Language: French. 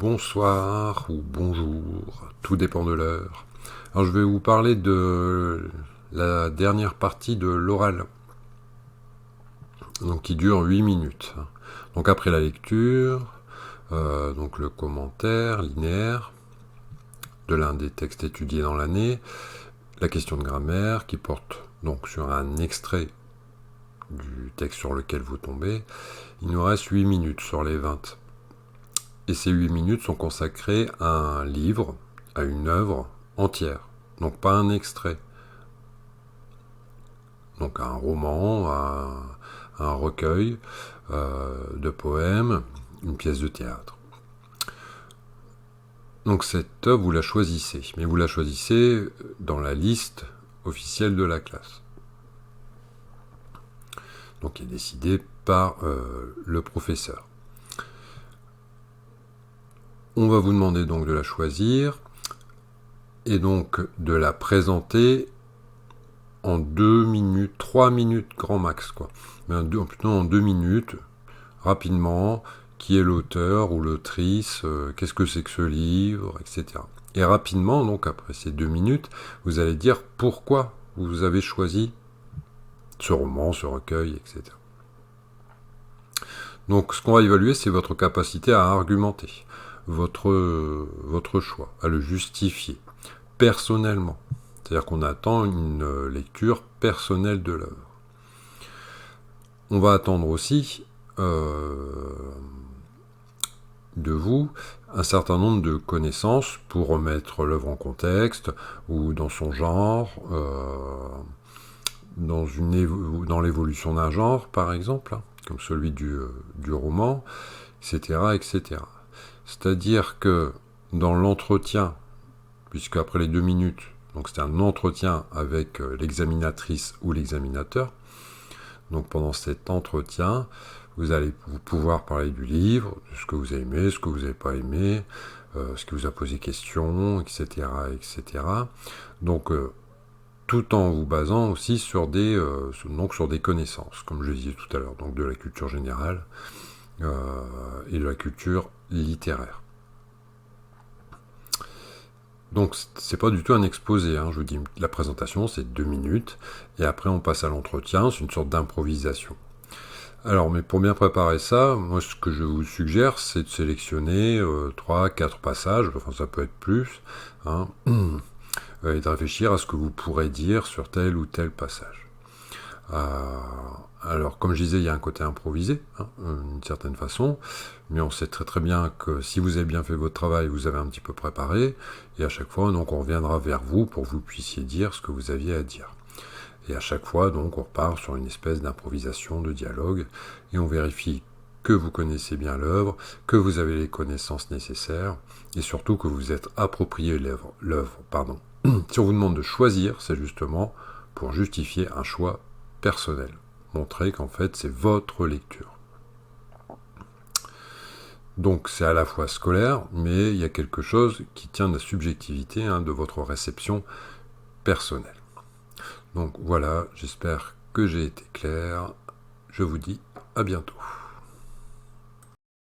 Bonsoir ou bonjour, tout dépend de l'heure. Alors je vais vous parler de la dernière partie de l'oral, donc qui dure 8 minutes. Donc après la lecture, donc le commentaire linéaire de l'un des textes étudiés dans l'année, la question de grammaire qui porte donc sur un extrait du texte sur lequel vous tombez. Il nous reste 8 minutes sur les 20. Et ces 8 minutes sont consacrées à un livre, à une œuvre entière. Donc pas un extrait. Donc à un roman, à un recueil de poèmes, une pièce de théâtre. Donc cette œuvre, vous la choisissez. Mais vous la choisissez dans la liste officielle de la classe. Donc qui est décidée par le professeur. On va vous demander donc de la choisir et donc de la présenter en 2 minutes, 3 minutes grand max, quoi. Mais plutôt en 2 minutes, rapidement, qui est l'auteur ou l'autrice, qu'est-ce que c'est que ce livre, etc. Et rapidement, donc après ces 2 minutes, vous allez dire pourquoi vous avez choisi ce roman, ce recueil, etc. Donc ce qu'on va évaluer, c'est votre capacité à argumenter, votre choix, à le justifier, personnellement. C'est-à-dire qu'on attend une lecture personnelle de l'œuvre. On va attendre aussi de vous un certain nombre de connaissances pour remettre l'œuvre en contexte ou dans son genre, dans l'évolution d'un genre par exemple, comme celui du roman, etc., etc. C'est-à-dire que dans l'entretien, puisque après les 2 minutes, donc c'est un entretien avec l'examinatrice ou l'examinateur. Donc pendant cet entretien, vous allez pouvoir parler du livre, de ce que vous avez aimé, ce que vous n'avez pas aimé, ce qui vous a posé question, etc., etc. Donc tout en vous basant aussi sur des connaissances, comme je disais tout à l'heure, donc de la culture générale et de la culture littéraire. Donc c'est pas du tout un exposé, je vous dis, la présentation c'est 2 minutes, et après on passe à l'entretien, c'est une sorte d'improvisation. Alors, mais pour bien préparer ça, moi ce que je vous suggère, c'est de sélectionner 3-4 passages, enfin ça peut être plus, et de réfléchir à ce que vous pourrez dire sur tel ou tel passage. Alors, comme je disais, il y a un côté improvisé, d'une certaine façon, mais on sait très très bien que si vous avez bien fait votre travail, vous avez un petit peu préparé, et à chaque fois, donc, on reviendra vers vous pour que vous puissiez dire ce que vous aviez à dire. Et à chaque fois, donc, on repart sur une espèce d'improvisation, de dialogue, et on vérifie que vous connaissez bien l'œuvre, que vous avez les connaissances nécessaires, et surtout que vous êtes approprié l'œuvre. Si on vous demande de choisir, c'est justement pour justifier un choix personnel. Montrer qu'en fait, c'est votre lecture. Donc, c'est à la fois scolaire, mais il y a quelque chose qui tient de la subjectivité, de votre réception personnelle. Donc voilà, j'espère que j'ai été clair. Je vous dis à bientôt.